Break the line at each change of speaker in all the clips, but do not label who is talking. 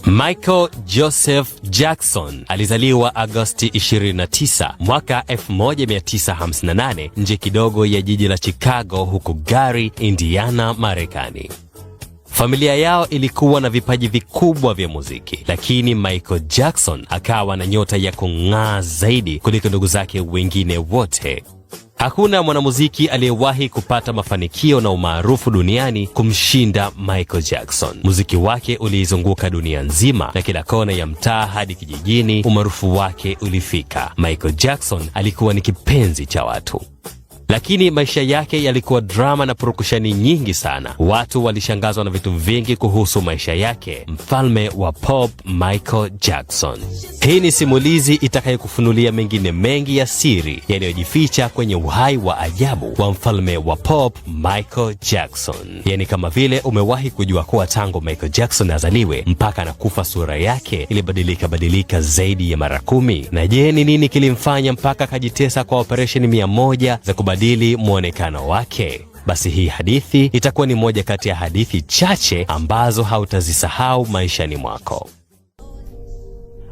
Michael Joseph Jackson alizaliwa Agosti 29 mwaka 1958 nje kidogo ya jiji la Chicago huko Gary, Indiana, Marekani. Familia yao ilikuwa na vipaji vikubwa vya muziki, lakini Michael Jackson akawa na nyota ya kung'aa zaidi kuliko ndugu zake wengine wote. Hakuna mwanamuziki aliyewahi kupata mafanikio na umaarufu duniani kumshinda Michael Jackson. Muziki wake uliizunguka dunia nzima, na kila kona ya mtaa hadi kijijini umaarufu wake ulifika. Michael Jackson alikuwa ni kipenzi cha watu. Lakini maisha yake yalikuwa drama na purukushani nyingi sana. Watu walishangazwa na vitu vingi kuhusu maisha yake. Mfalme wa pop Michael Jackson. Hii ni simulizi itakayokufunulia mengine mengi ya siri yanayojificha kwenye uhai wa ajabu wa mfalme wa pop Michael Jackson. Yani kama vile umewahi kujua kuwa tangu Michael Jackson azaliwe mpaka anakufa sura yake ilibadilika zaidi ya mara 10. Na je, ni nini kilimfanya mpaka akajitesa kwa operation 100 za kubadili muonekano wake? Basi hii hadithi itakuwa ni moja kati ya hadithi chache ambazo hautazisahau maishani mwako.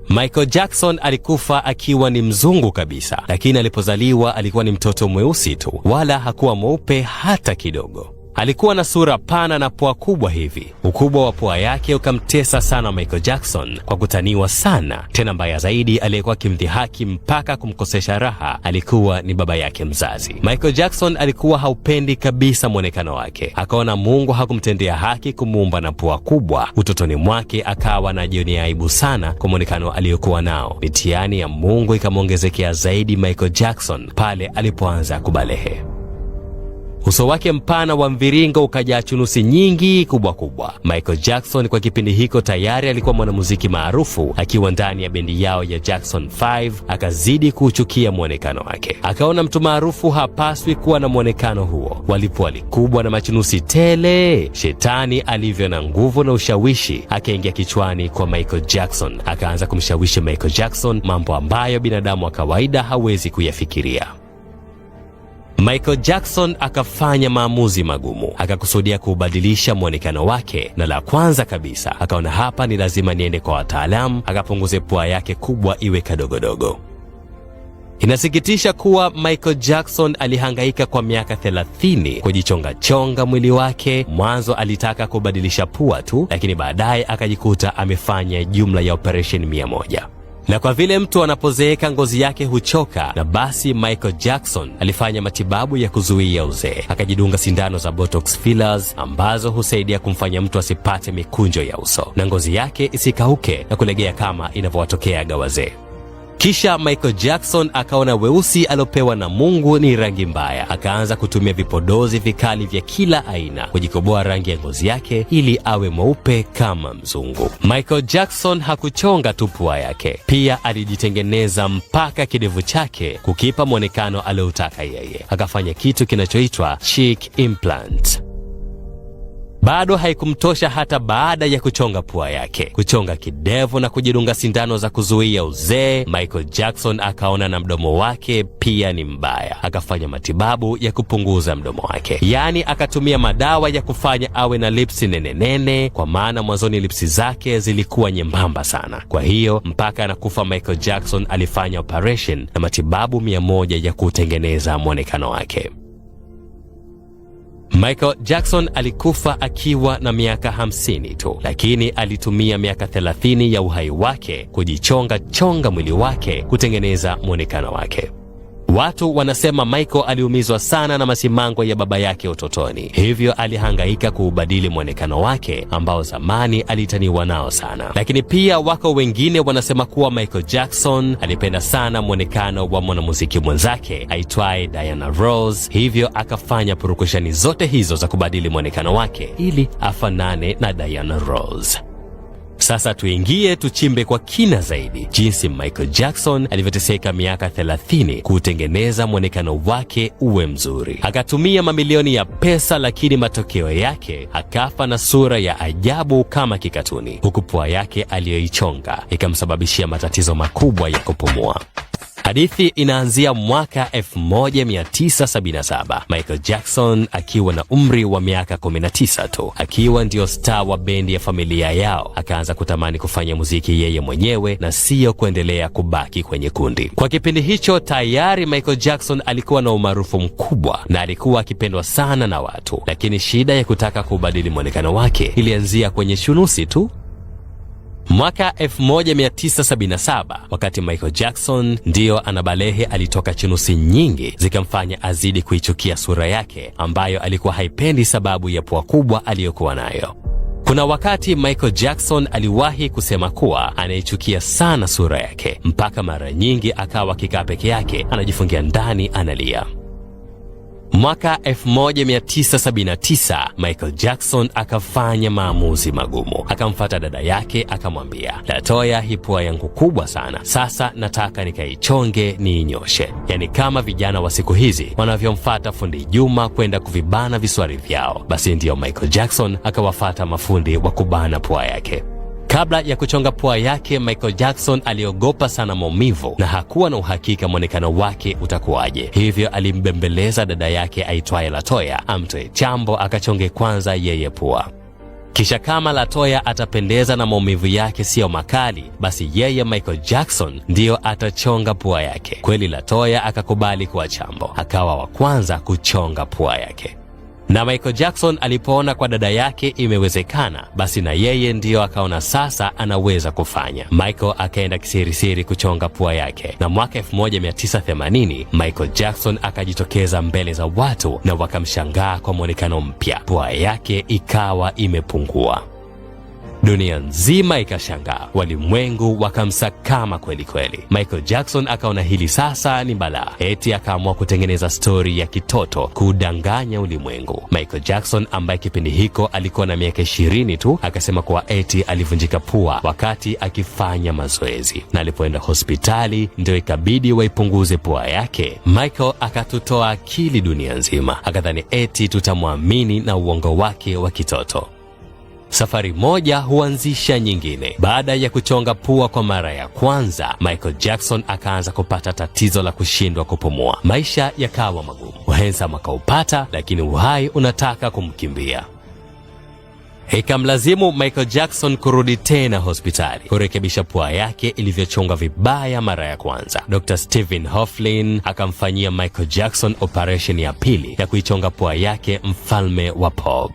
Michael Jackson alikufa akiwa ni mzungu kabisa, lakini alipozaliwa alikuwa ni mtoto mweusi tu, wala hakuwa mweupe hata kidogo. Alikuwa na sura pana na pua kubwa hivi. Ukubwa wa pua yake ukamtesa sana Michael Jackson kwa kutaniwa sana. Tena mbaya zaidi, aliyekuwa kimdhihaki mpaka kumkosesha raha alikuwa ni baba yake mzazi. Michael Jackson alikuwa haupendi kabisa mwonekano wake. Akaona Mungu hakumtendea haki kumuumba na pua kubwa. Utotoni mwake akawa anajionea aibu sana kwa mwonekano aliyokuwa nao. Mitihani ya Mungu ikamwongezekea zaidi Michael Jackson pale alipoanza kubalehe. Uso wake mpana wa mviringo ukajaa chunusi nyingi kubwa kubwa. Michael Jackson kwa kipindi hiko tayari alikuwa mwanamuziki maarufu. Akiwa ndani ya bendi yao ya Jackson 5 akazidi kuuchukia mwonekano wake. Akaona mtu maarufu hapaswi kuwa na mwonekano huo. Walipua likubwa na machunusi tele. Shetani alivyo na nguvu na ushawishi akaingia kichwani kwa Michael Jackson. Akaanza kumshawishi Michael Jackson mambo ambayo binadamu wa kawaida hawezi kuyafikiria. Michael Jackson akafanya maamuzi magumu. Akakusudia kubadilisha mwonekano wake, na la kwanza kabisa akaona hapa ni lazima niende kwa wataalamu, akapunguze pua yake kubwa iwe kadogodogo. Inasikitisha kuwa Michael Jackson alihangaika kwa miaka 30 kujichonga mwili wake. Mwanzo alitaka kubadilisha pua tu, lakini baadaye akajikuta amefanya jumla ya operation 100. Na kwa vile mtu anapozeeka ngozi yake huchoka, na basi Michael Jackson alifanya matibabu ya kuzuia uzee. Akajidunga sindano za Botox fillers ambazo husaidia kumfanya mtu asipate mikunjo ya uso na ngozi yake isikauke na kulegea kama inavyowatokea wazee. Kisha Michael Jackson akaona weusi aliopewa na Mungu ni rangi mbaya. Akaanza kutumia vipodozi vikali vya kila aina kujikoboa rangi ya ngozi yake ili awe mweupe kama mzungu. Michael Jackson hakuchonga tu pua yake, pia alijitengeneza mpaka kidevu chake kukipa mwonekano aliotaka yeye. Akafanya kitu kinachoitwa cheek implant. Bado haikumtosha hata baada ya kuchonga pua yake, kuchonga kidevu na kujidunga sindano za kuzuia uzee. Michael Jackson akaona na mdomo wake pia ni mbaya. Akafanya matibabu ya kupunguza mdomo wake, yaani akatumia madawa ya kufanya awe na lipsi nene, kwa maana mwanzoni lipsi zake zilikuwa nyembamba sana. Kwa hiyo mpaka anakufa Michael Jackson alifanya operation na matibabu 100 ya kutengeneza mwonekano wake. Michael Jackson alikufa akiwa na miaka 50 tu, lakini alitumia miaka 30 ya uhai wake kujichonga mwili wake kutengeneza mwonekano wake. Watu wanasema Michael aliumizwa sana na masimango ya baba yake utotoni, hivyo alihangaika kuubadili mwonekano wake ambao zamani alitaniwa nao sana. Lakini pia wako wengine wanasema kuwa Michael Jackson alipenda sana mwonekano wa mwanamuziki mwenzake aitwaye Diana Ross, hivyo akafanya purukushani zote hizo za kubadili mwonekano wake ili afanane na Diana Ross. Sasa tuingie tuchimbe kwa kina zaidi jinsi Michael Jackson alivyoteseka miaka 30 kutengeneza mwonekano wake uwe mzuri. Akatumia mamilioni ya pesa, lakini matokeo yake akafa na sura ya ajabu kama kikatuni, huku pua yake aliyoichonga ikamsababishia matatizo makubwa ya kupumua. Hadithi inaanzia mwaka 1977, Michael Jackson akiwa na umri wa miaka 19 tu. Akiwa ndio star wa bendi ya familia yao, akaanza kutamani kufanya muziki yeye mwenyewe na siyo kuendelea kubaki kwenye kundi. Kwa kipindi hicho tayari Michael Jackson alikuwa na umaarufu mkubwa na alikuwa akipendwa sana na watu, lakini shida ya kutaka kubadili mwonekano wake ilianzia kwenye chunusi tu. Mwaka 1977, wakati Michael Jackson ndio anabalehe, alitoka chunusi nyingi zikamfanya azidi kuichukia sura yake ambayo alikuwa haipendi sababu ya pua kubwa aliyokuwa nayo. Kuna wakati Michael Jackson aliwahi kusema kuwa anaichukia sana sura yake mpaka mara nyingi akawa akikaa peke yake anajifungia ndani analia. Mwaka 1979, Michael Jackson akafanya maamuzi magumu. Akamfuata dada yake akamwambia, "Latoya, hii pua yangu kubwa sana. Sasa nataka nikaichonge niinyoshe." Yani kama vijana wa siku hizi wanavyomfuata fundi Juma kwenda kuvibana viswari vyao, basi ndiyo Michael Jackson akawafuata mafundi wa kubana pua yake. Kabla ya kuchonga pua yake, Michael Jackson aliogopa sana maumivu na hakuwa na uhakika mwonekano wake utakuwaje. Hivyo alimbembeleza dada yake aitwaye Latoya amtoe chambo akachonge kwanza yeye pua. Kisha kama Latoya atapendeza na maumivu yake siyo makali, basi yeye Michael Jackson ndiyo atachonga pua yake. Kweli Latoya akakubali kuwa chambo, akawa wa kwanza kuchonga pua yake. Na Michael Jackson alipoona kwa dada yake imewezekana, basi na yeye ndiyo akaona sasa anaweza kufanya. Michael akaenda kisirisiri kuchonga pua yake, na mwaka 1980 Michael Jackson akajitokeza mbele za watu na wakamshangaa kwa mwonekano mpya. Pua yake ikawa imepungua. Dunia nzima ikashangaa, walimwengu wakamsakama kweli kweli. Michael Jackson akaona hili sasa ni balaa, eti akaamua kutengeneza stori ya kitoto kudanganya ulimwengu. Michael Jackson ambaye kipindi hiko alikuwa na miaka 20 tu, akasema kuwa eti alivunjika pua wakati akifanya mazoezi, na alipoenda hospitali ndio ikabidi waipunguze pua yake. Michael akatutoa akili dunia nzima, akadhani eti tutamwamini na uongo wake wa kitoto. Safari moja huanzisha nyingine. Baada ya kuchonga pua kwa mara ya kwanza, Michael Jackson akaanza kupata tatizo la kushindwa kupumua. Maisha yakawa magumu. Uhensam akaupata, lakini uhai unataka kumkimbia. Ikamlazimu Michael Jackson kurudi tena hospitali kurekebisha pua yake ilivyochonga vibaya mara ya kwanza. Dr. Stephen Hofflin akamfanyia Michael Jackson operation ya pili ya kuichonga pua yake mfalme wa pop.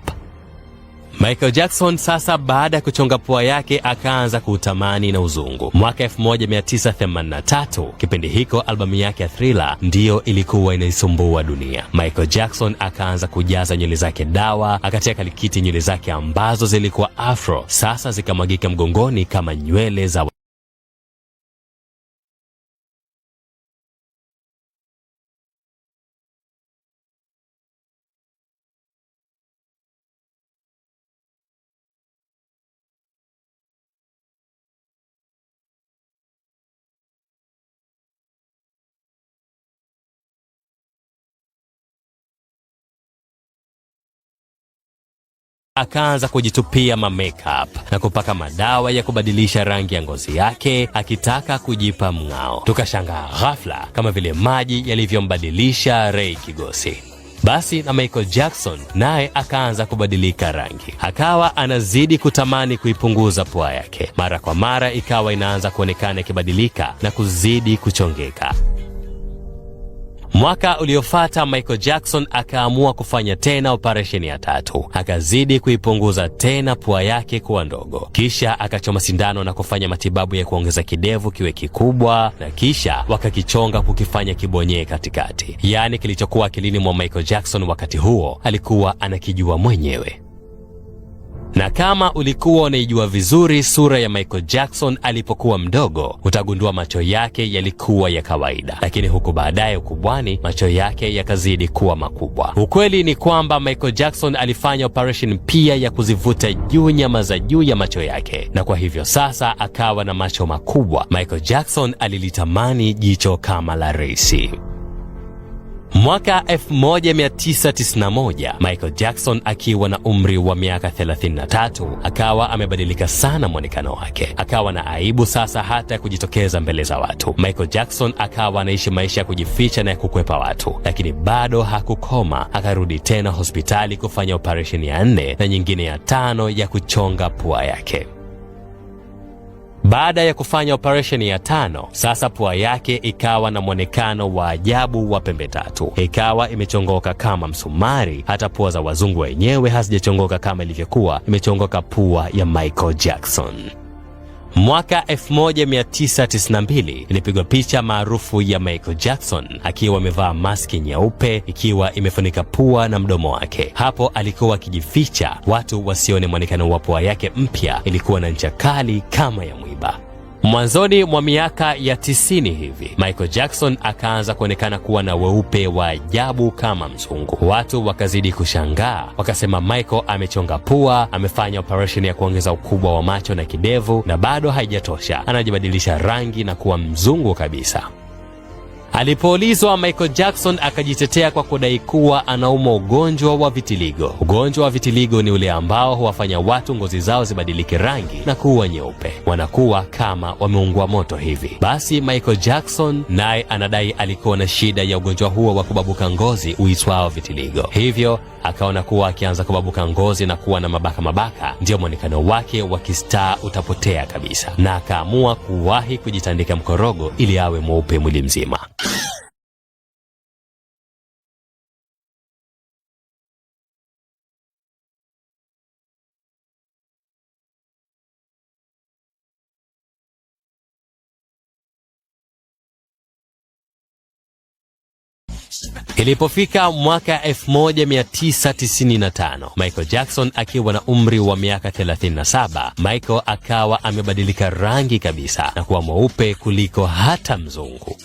Michael Jackson sasa baada ya kuchonga pua yake akaanza kuutamani na uzungu. Mwaka 1983, kipindi hiko albamu yake ya Thriller ndiyo ilikuwa inaisumbua dunia. Michael Jackson akaanza kujaza nywele zake dawa, akatia kalikiti nywele zake ambazo zilikuwa afro, sasa zikamwagika mgongoni kama nywele za akaanza kujitupia makeup na kupaka madawa ya kubadilisha rangi ya ngozi yake akitaka kujipa mng'ao. Tukashangaa ghafla kama vile maji yalivyombadilisha Ray Kigosi. Basi na Michael Jackson naye akaanza kubadilika rangi, akawa anazidi kutamani kuipunguza pua yake. Mara kwa mara ikawa inaanza kuonekana ikibadilika na kuzidi kuchongeka. Mwaka uliofuata Michael Jackson akaamua kufanya tena operation ya tatu. Akazidi kuipunguza tena pua yake kuwa ndogo. Kisha akachoma sindano na kufanya matibabu ya kuongeza kidevu kiwe kikubwa, na kisha wakakichonga kukifanya kibonyee katikati. Yaani kilichokuwa akilini mwa Michael Jackson wakati huo alikuwa anakijua mwenyewe. Na kama ulikuwa unaijua vizuri sura ya Michael Jackson alipokuwa mdogo, utagundua macho yake yalikuwa ya kawaida, lakini huku baadaye ukubwani macho yake yakazidi kuwa makubwa. Ukweli ni kwamba Michael Jackson alifanya operation pia ya kuzivuta juu nyama za juu ya macho yake, na kwa hivyo sasa akawa na macho makubwa. Michael Jackson alilitamani jicho kama la Ray. Mwaka 1991, Michael Jackson akiwa na umri wa miaka 33, akawa amebadilika sana mwonekano wake. Akawa na aibu sasa hata ya kujitokeza mbele za watu. Michael Jackson akawa anaishi maisha ya kujificha na ya kukwepa watu, lakini bado hakukoma. Akarudi tena hospitali kufanya operesheni ya 4 na nyingine ya 5 ya kuchonga pua yake. Baada ya kufanya operesheni ya 5, sasa pua yake ikawa na mwonekano wa ajabu wa pembe tatu. Ikawa imechongoka kama msumari. Hata pua za wazungu wenyewe hazijachongoka kama ilivyokuwa imechongoka pua ya Michael Jackson. Mwaka 1992 ilipigwa picha maarufu ya Michael Jackson akiwa amevaa maski nyeupe ikiwa imefunika pua na mdomo wake. Hapo alikuwa akijificha watu wasione mwonekano wa pua yake mpya. Ilikuwa na ncha kali kama ya mwiba. Mwanzoni mwa miaka ya 90 hivi, Michael Jackson akaanza kuonekana kuwa na weupe wa ajabu kama mzungu. Watu wakazidi kushangaa, wakasema Michael amechonga pua, amefanya operation ya kuongeza ukubwa wa macho na kidevu, na bado haijatosha, anajibadilisha rangi na kuwa mzungu kabisa. Alipoulizwa, Michael Jackson akajitetea kwa kudai kuwa anaumwa ugonjwa wa vitiligo. Ugonjwa wa vitiligo ni ule ambao huwafanya watu ngozi zao zibadilike rangi na kuwa nyeupe, wanakuwa kama wameungua moto hivi. Basi Michael Jackson naye anadai alikuwa na shida ya ugonjwa huo wa kubabuka ngozi uitwao vitiligo. Hivyo akaona kuwa akianza kubabuka ngozi na kuwa na mabaka ndio mwonekano wake wa kistaa utapotea kabisa, na akaamua kuwahi kujitandika mkorogo ili awe mweupe mwili mzima. Ilipofika mwaka 1995, Michael Jackson akiwa na umri wa miaka 37, Michael akawa amebadilika rangi kabisa na kuwa mweupe kuliko hata mzungu.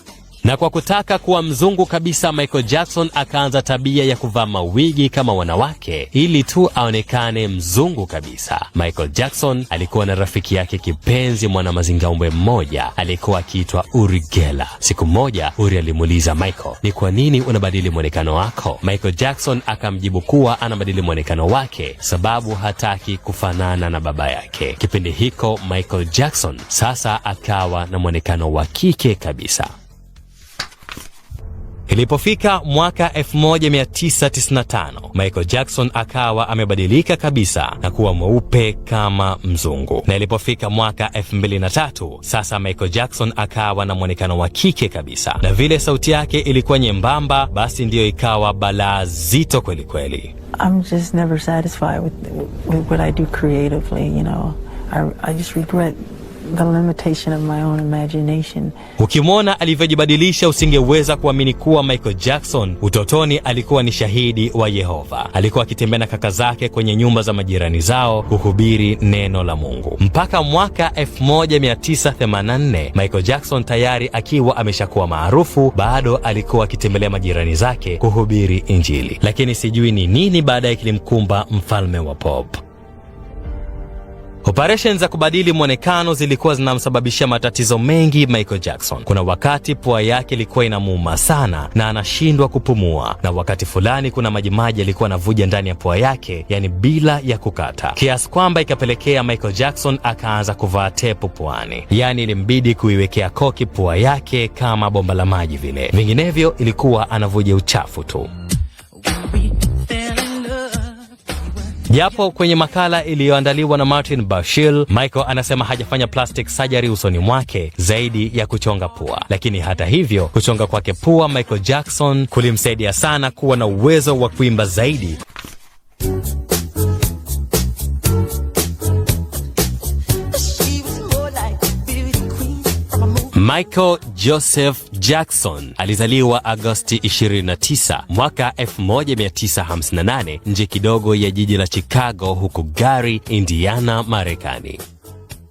Na kwa kutaka kuwa mzungu kabisa, Michael Jackson akaanza tabia ya kuvaa mawigi kama wanawake ili tu aonekane mzungu kabisa. Michael Jackson alikuwa na rafiki yake kipenzi mwanamazingaumbwe mmoja alikuwa akiitwa Uri Geller. Siku moja Uri alimuuliza Michael, ni kwa nini unabadili mwonekano wako? Michael Jackson akamjibu kuwa anabadili mwonekano wake sababu hataki kufanana na baba yake. Kipindi hiko Michael Jackson sasa akawa na mwonekano wa kike kabisa. Ilipofika mwaka 1995, Michael Jackson akawa amebadilika kabisa na kuwa mweupe kama mzungu. Na ilipofika mwaka 2003, sasa Michael Jackson akawa na mwonekano wa kike kabisa. Na vile sauti yake ilikuwa nyembamba, basi ndiyo ikawa balaa zito kweli kweli.
I'm just never satisfied with what I do creatively, you know. I just regret the limitation of my own imagination.
Ukimwona alivyojibadilisha usingeweza kuamini kuwa Michael Jackson utotoni alikuwa ni shahidi wa Yehova. Alikuwa akitembea na kaka zake kwenye nyumba za majirani zao kuhubiri neno la Mungu. Mpaka mwaka 1984, Michael Jackson tayari akiwa ameshakuwa maarufu, bado alikuwa akitembelea majirani zake kuhubiri Injili. Lakini sijui ni nini baadaye kilimkumba mfalme wa pop. Operation za kubadili mwonekano zilikuwa zinamsababishia matatizo mengi Michael Jackson. Kuna wakati pua yake ilikuwa inamuuma sana na anashindwa kupumua, na wakati fulani kuna majimaji yalikuwa yanavuja ndani ya pua yake, yani bila ya kukata, kiasi kwamba ikapelekea Michael Jackson akaanza kuvaa tepu puani, yani ilimbidi kuiwekea koki pua yake kama bomba la maji vile, vinginevyo ilikuwa anavuja uchafu tu. Japo kwenye makala iliyoandaliwa na Martin Bashir, Michael anasema hajafanya plastic surgery usoni mwake zaidi ya kuchonga pua. Lakini hata hivyo, kuchonga kwake pua Michael Jackson kulimsaidia sana kuwa na uwezo wa kuimba zaidi. Michael Joseph Jackson alizaliwa Agosti 29 mwaka 1958 nje kidogo ya jiji la Chicago huko Gary, Indiana, Marekani.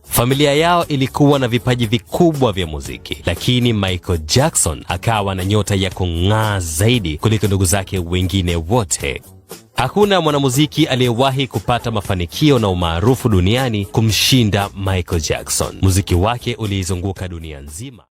Familia yao ilikuwa na vipaji vikubwa vya muziki, lakini Michael Jackson akawa na nyota ya kung'aa zaidi kuliko ndugu zake wengine wote. Hakuna mwanamuziki aliyewahi kupata mafanikio na umaarufu duniani kumshinda Michael Jackson. Muziki wake uliizunguka dunia nzima.